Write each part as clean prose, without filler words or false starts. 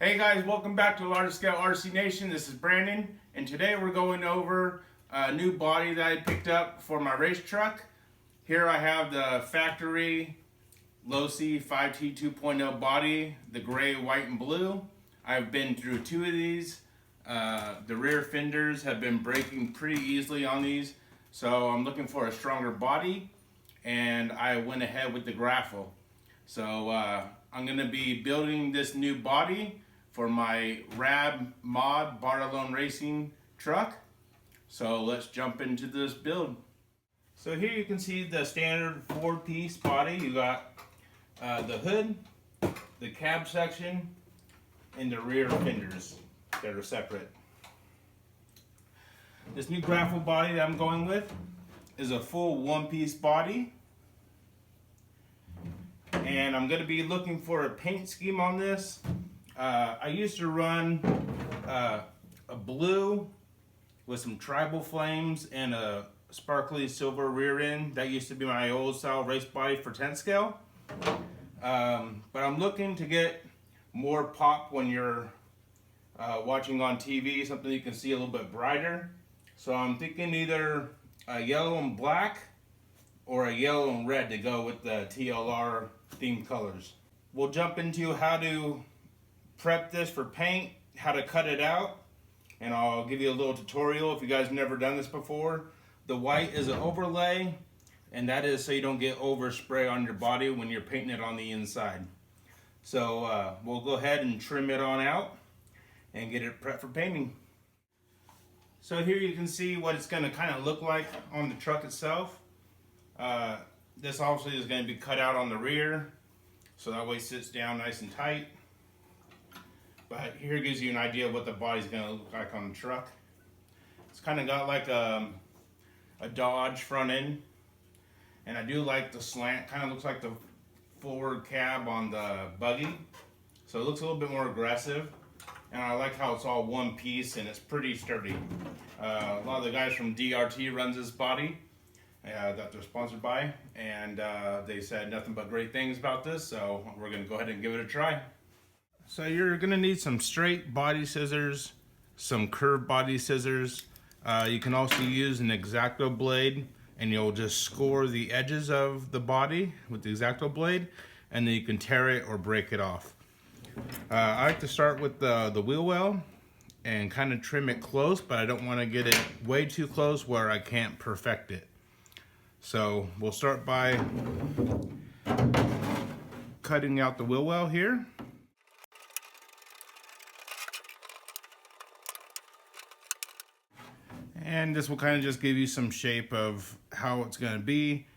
Hey guys, welcome back to Large Scale RC Nation. This is Brandon, and today we're going over a new body that I picked up for my race truck. Here I have the factory Losi 5ive-T 2.0 body, the gray, white, and blue. I've been through two of these. The rear fenders have been breaking pretty easily on these, so I'm looking for a stronger body, and I went ahead with the Graffle. So I'm going to be building this new body for my Rab Mod Bar-Alone Racing truck. So let's jump into this build. So here you can see the standard 4-piece body. You got the hood, the cab section, and the rear fenders that are separate. This new Graffle body that I'm going with is a full one-piece body. And I'm going to be looking for a paint scheme on this. I used to run a blue with some tribal flames and a sparkly silver rear end. That used to be my old style race body for 10 scale. But I'm looking to get more pop when you're watching on TV, something you can see a little bit brighter. So I'm thinking either a yellow and black or a yellow and red to go with the TLR themed colors. We'll jump into how to prep this for paint, how to cut it out, and I'll give you a little tutorial if you guys have never done this before. The white is an overlay, and that is so you don't get overspray on your body when you're painting it on the inside. So we'll go ahead and trim it on out and get it prepped for painting. So here you can see what it's going to kind of look like on the truck itself. This obviously is going to be cut out on the rear, so that way it sits down nice and tight. But here gives you an idea of what the body's going to look like on the truck. It's kind of got like a Dodge front end, and I do like the slant. Kind of looks like the forward cab on the buggy, so it looks a little bit more aggressive. And I like how it's all one piece and it's pretty sturdy. A lot of the guys from DRT runs this body that they're sponsored by, and they said nothing but great things about this, so we're going to go ahead and give it a try. So you're going to need some straight body scissors, some curved body scissors. You can also use an X-Acto blade, and you'll just score the edges of the body with the X-Acto blade, and then you can tear it or break it off. I like to start with the wheel well and kind of trim it close, but I don't want to get it way too close where I can't perfect it. So we'll start by cutting out the wheel well here. And this will kind of just give you some shape of how it's going to be.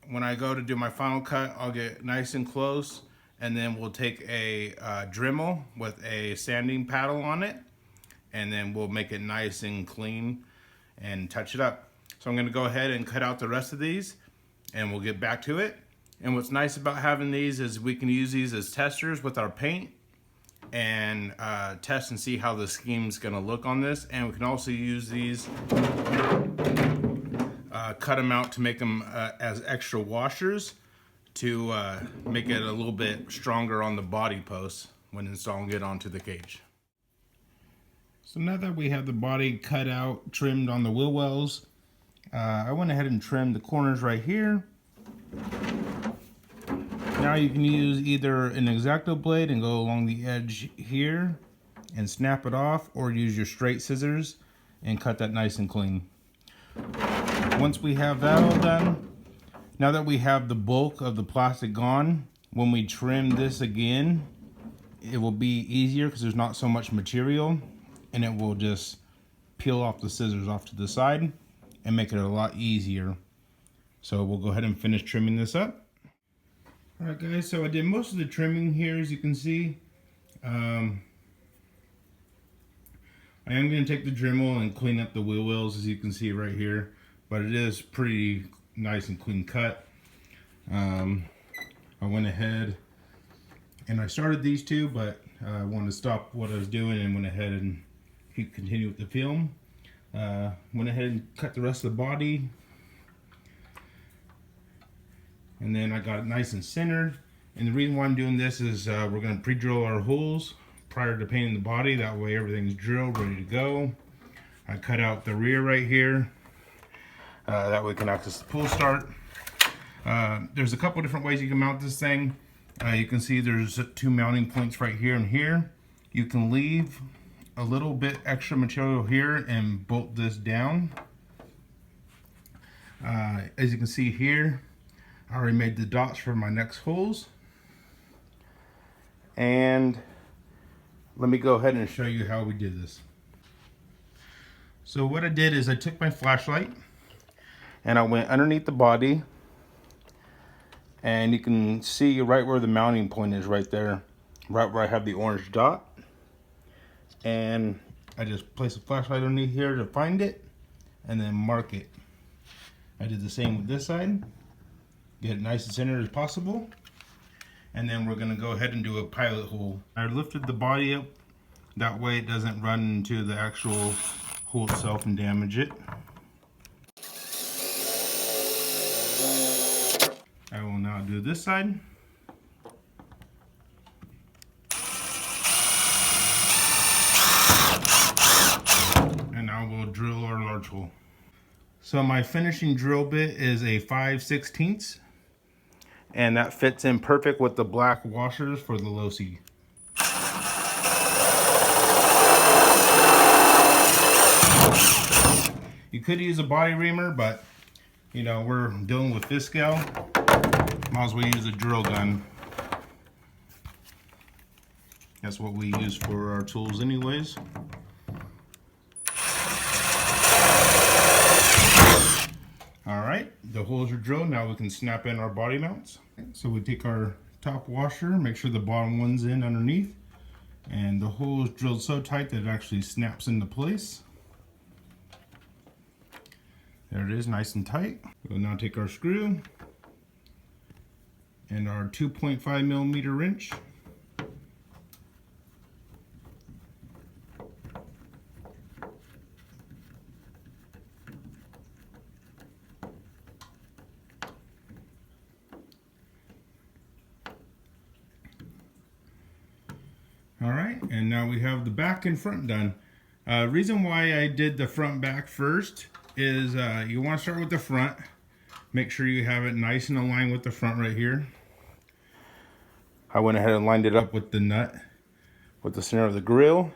When I go to do my final cut, I'll get nice and close, and then we'll take a Dremel with a sanding paddle on it, and then we'll make it nice and clean and touch it up. So I'm going to go ahead and cut out the rest of these, and we'll get back to it. And what's nice about having these is we can use these as testers with our paint and test and see how the scheme's going to look on this. And we can also use these, cut them out to make them as extra washers to make it a little bit stronger on the body posts when installing it onto the cage. So now that we have the body cut out, trimmed on the wheel wells, I went ahead and trimmed the corners right here. Now you can use either an X-Acto blade and go along the edge here and snap it off, or use your straight scissors and cut that nice and clean. Once we have that all done, now that we have the bulk of the plastic gone, when we trim this again, it will be easier because there's not so much material, and it will just peel off the scissors off to the side and make it a lot easier. So we'll go ahead and finish trimming this up. Alright guys, so I did most of the trimming here, as you can see. I am going to take the Dremel and clean up the wheel wells, as you can see right here, but it is pretty nice and clean cut. I went ahead and I started these two, but I wanted to stop what I was doing and went ahead and continue with the film. Went ahead and cut the rest of the body, and then I got it nice and centered, And the reason why I'm doing this is we're going to pre-drill our holes prior to painting the body. That way everything's drilled, ready to go. I cut out the rear right here. That way we can access the pull start. There's a couple different ways you can mount this thing. You can see there's 2 mounting points right here and here. You can leave a little bit extra material here and bolt this down. As you can see here, I already made the dots for my next holes. And let me go ahead and show you how we did this. So what I did is I took my flashlight and I went underneath the body, and you can see right where the mounting point is, right there, right where I have the orange dot. And I just place a flashlight underneath here to find it and then mark it. I did the same with this side. Get it nice and centered as possible. And then we're gonna go ahead and do a pilot hole. I lifted the body up, that way it doesn't run into the actual hole itself and damage it. I will now do this side. And now we'll drill our large hole. So my finishing drill bit is a 5/16, and that fits in perfect with the black washers for the Losi. You could use a body reamer, but you know, we're dealing with this scale. Might as well use a drill gun. That's what we use for our tools anyways. Alright, the holes are drilled. Now we can snap in our body mounts. So we take our top washer, make sure the bottom one's in underneath, and the hole is drilled so tight that it actually snaps into place. There it is, nice and tight. We'll now take our screw and our 2.5mm wrench. All right, and now we have the back and front done. Reason why I did the front back first is you want to start with the front. Make sure you have it nice and aligned with the front right here. I went ahead and lined it up with the nut with the center of the grill.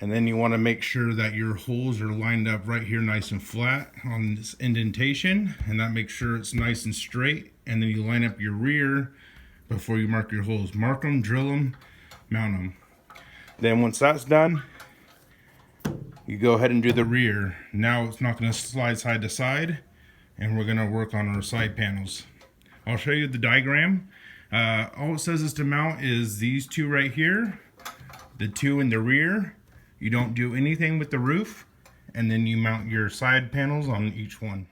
And then you want to make sure that your holes are lined up right here nice and flat on this indentation, and that makes sure it's nice and straight. And then you line up your rear before you mark your holes. Mark them, drill them, mount them. Then once that's done, you go ahead and do the rear. Now it's not going to slide side to side, and we're going to work on our side panels. I'll show you the diagram. All it says is to mount is these two right here, the two in the rear. You don't do anything with the roof, and then you mount your side panels on each one.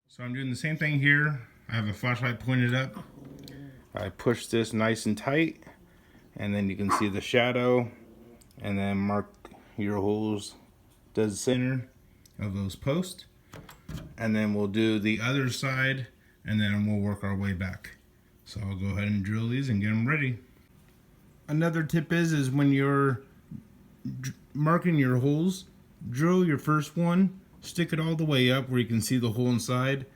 So I'm doing the same thing here. I have a flashlight pointed up. I push this nice and tight, and then you can see the shadow, and then mark your holes dead center of those posts. And then we'll do the other side, and then we'll work our way back. So I'll go ahead and drill these and get them ready. Another tip is when you're marking your holes, drill your first one, stick it all the way up where you can see the hole inside,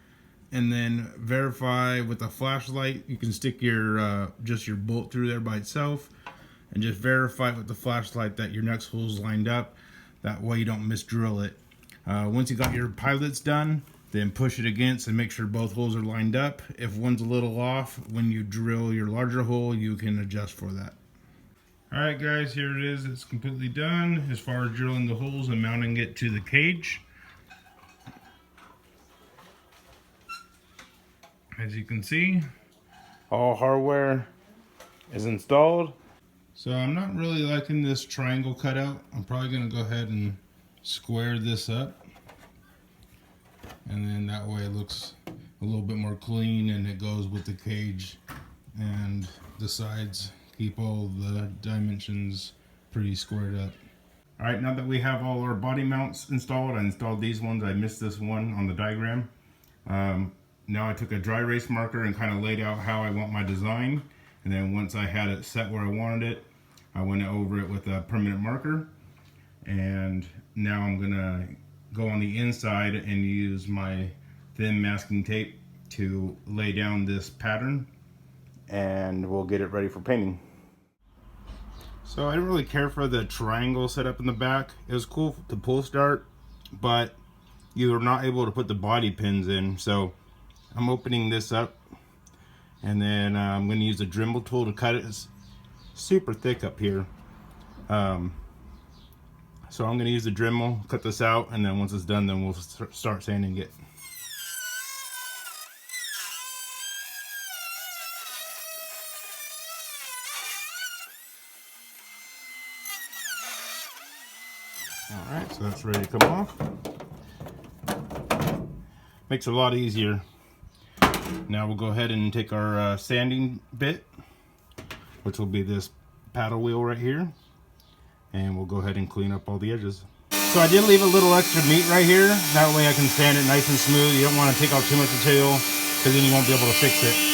and then verify with a flashlight. You can stick your just your bolt through there by itself, and just verify with the flashlight that your next hole's lined up. That way you don't misdrill it. Once you got your pilots done, then push it against and make sure both holes are lined up. If one's a little off, when you drill your larger hole, you can adjust for that. Alright guys, here it is. It's completely done as far as drilling the holes and mounting it to the cage. As you can see, all hardware is installed. So I'm not really liking this triangle cutout. I'm probably going to go ahead and square this up, and then that way it looks a little bit more clean, and it goes with the cage, and the sides keep all the dimensions pretty squared up. All right, now that we have all our body mounts installed, I installed these ones. I missed this one on the diagram. Now I took a dry erase marker and kind of laid out how I want my design. And then once I had it set where I wanted it, I went over it with a permanent marker. And now I'm gonna go on the inside and use my thin masking tape to lay down this pattern, and we'll get it ready for painting. So I didn't really care for the triangle set up in the back. It was cool to pull start, but you were not able to put the body pins in. So I'm opening this up, and then I'm going to use the Dremel tool to cut it. It's super thick up here. So I'm going to use the Dremel, cut this out, and then once it's done, then we'll start sanding it. Alright, so that's ready to come off. Makes it a lot easier. Now we'll go ahead and take our sanding bit, which will be this paddle wheel right here, and we'll go ahead and clean up all the edges. So I did leave a little extra meat right here, that way I can sand it nice and smooth. You don't want to take off too much material, because then you won't be able to fix it.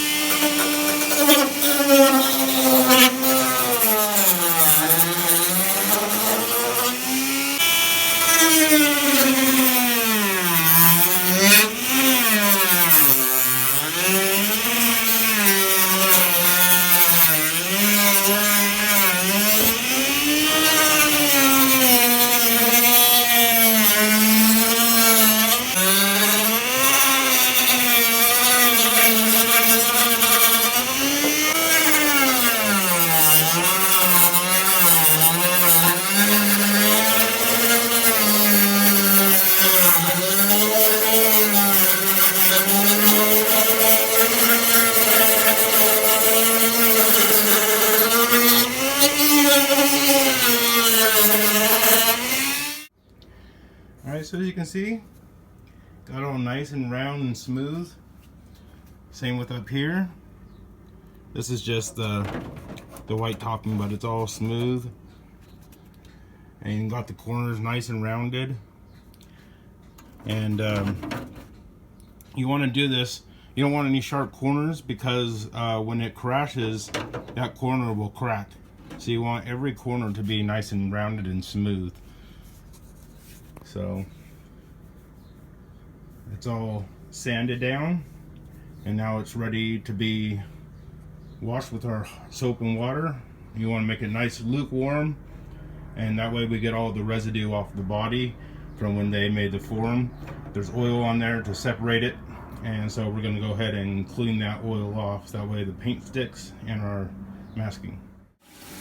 Alright, so as you can see, got it all nice and round and smooth. Same with up here. This is just the white topping, but it's all smooth. And got the corners nice and rounded. And you want to do this, you don't want any sharp corners, because when it crashes, that corner will crack. So you want every corner to be nice and rounded and smooth. So it's all sanded down, and now it's ready to be washed with our soap and water. You want to make it nice lukewarm, and that way we get all the residue off the body from when they made the form. There's oil on there to separate it, and so we're going to go ahead and clean that oil off, that way the paint sticks and our masking.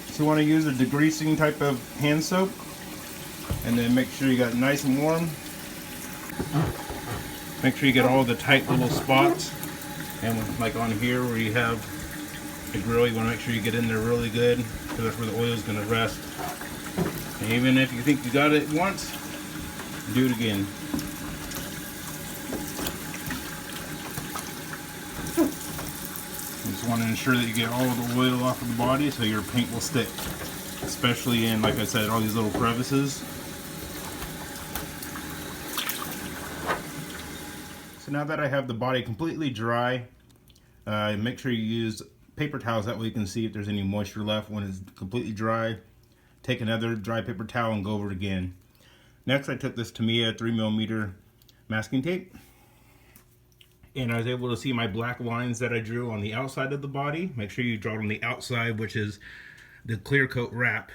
So you want to use a degreasing type of hand soap, and then make sure you got it nice and warm. Make sure you get all the tight little spots, and like on here where you have the grill, you want to make sure you get in there really good, because that's where the oil is going to rest. And even if you think you got it once, do it again. You just want to ensure that you get all the oil off of the body so your paint will stick, especially in, like I said, all these little crevices. So now that I have the body completely dry, make sure you use paper towels, that way you can see if there's any moisture left. When it's completely dry, take another dry paper towel and go over it again. Next, I took this Tamiya 3mm masking tape, and I was able to see my black lines that I drew on the outside of the body. Make sure you draw it on the outside, which is the clear coat wrap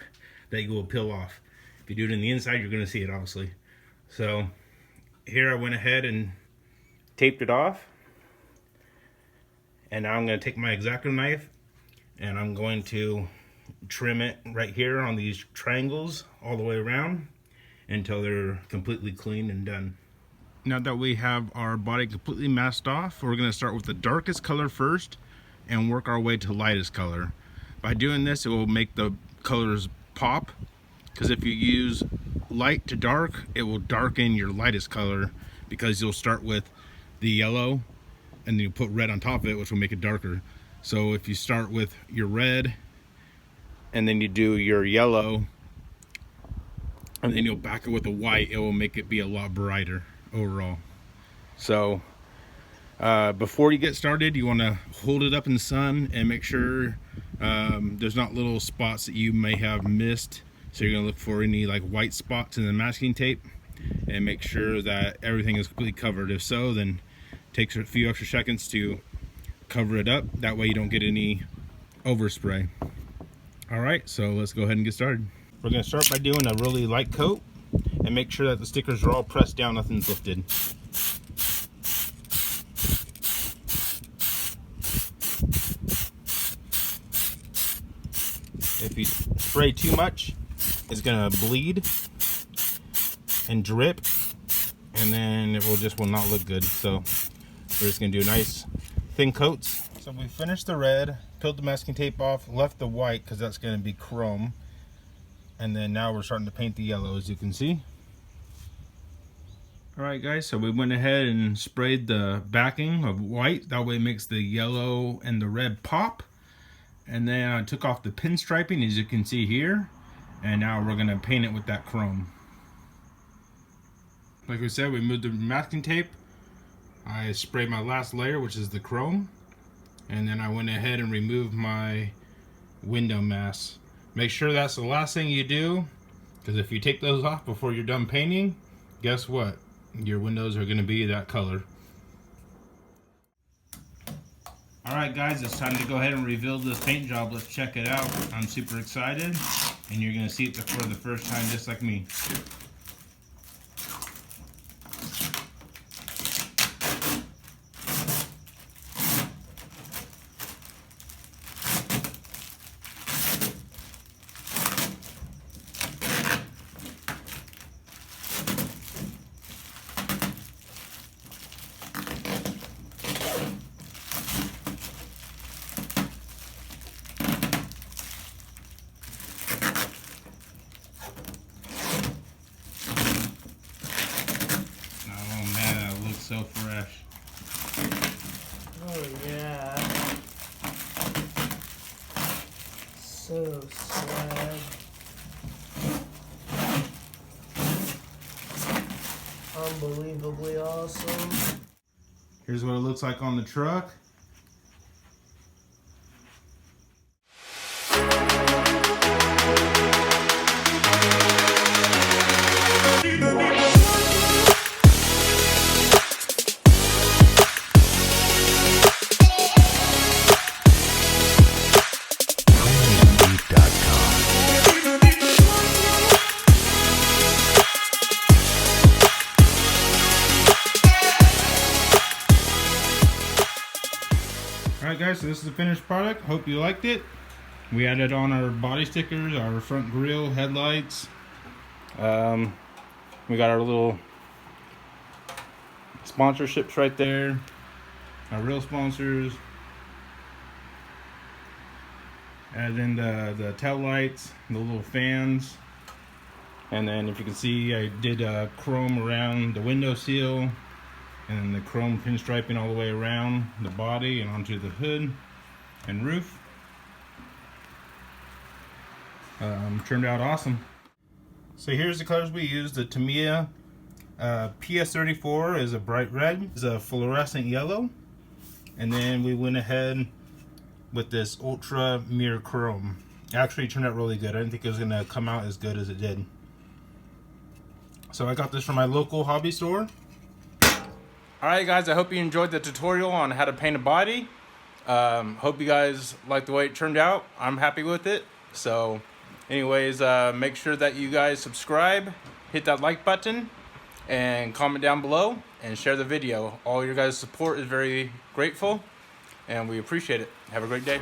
that you will peel off. If you do it in the inside, you're going to see it, obviously. So here I went ahead and taped it off, and now I'm going to take my X-Acto knife and I'm going to trim it right here on these triangles all the way around until they're completely clean and done. Now that we have our body completely masked off, we're going to start with the darkest color first and work our way to lightest color. By doing this, it will make the colors pop, because if you use light to dark, it will darken your lightest color, because you'll start with the yellow and then you put red on top of it, which will make it darker. So if you start with your red and then you do your yellow and then you'll back it with a white. It will make it be a lot brighter overall. So before you get started, you want to hold it up in the sun and make sure there's not little spots that you may have missed. So you're gonna look for any like white spots in the masking tape and make sure that everything is completely covered. If so, then it takes a few extra seconds to cover it up. That way you don't get any overspray. All right, so let's go ahead and get started. We're gonna start by doing a really light coat and make sure that the stickers are all pressed down, nothing's lifted. If you spray too much, it's gonna bleed and drip, and then it will not look good. So we're just gonna do nice thin coats. So we finished the red, peeled the masking tape off, left the white because that's gonna be chrome, and then now we're starting to paint the yellow, as you can see. All right, guys, so we went ahead and sprayed the backing of white. That way it makes the yellow and the red pop. And then I took off the pinstriping, as you can see here, and now we're gonna paint it with that chrome. Like we said, we moved the masking tape. I sprayed my last layer, which is the chrome, and then I went ahead and removed my window masks. Make sure that's the last thing you do, because if you take those off before you're done painting, guess what? Your windows are gonna be that color. Alright guys, it's time to go ahead and reveal this paint job. Let's check it out. I'm super excited, and you're going to see it for the first time just like me. So fresh. Oh yeah. So swag. Unbelievably awesome. Here's what it looks like on the truck. Alright guys, so this is the finished product. Hope you liked it. We added on our body stickers, our front grille, headlights. We got our little sponsorships right there. Our real sponsors. And then the tail lights, the little fans. And then if you can see, I did chrome around the window seal. And then the chrome pinstriping all the way around the body and onto the hood and roof. Turned out awesome. So here's the colors we used. The Tamiya PS34 is a bright red, is a fluorescent yellow, and then we went ahead with this ultra mirror chrome. It actually turned out really good. I didn't think it was gonna come out as good as it did. So I got this from my local hobby store. Alright guys, I hope you enjoyed the tutorial on how to paint a body. Hope you guys like the way it turned out. I'm happy with it. So anyways, make sure that you guys subscribe, hit that like button, and comment down below and share the video. All your guys' support is very grateful, and we appreciate it. Have a great day.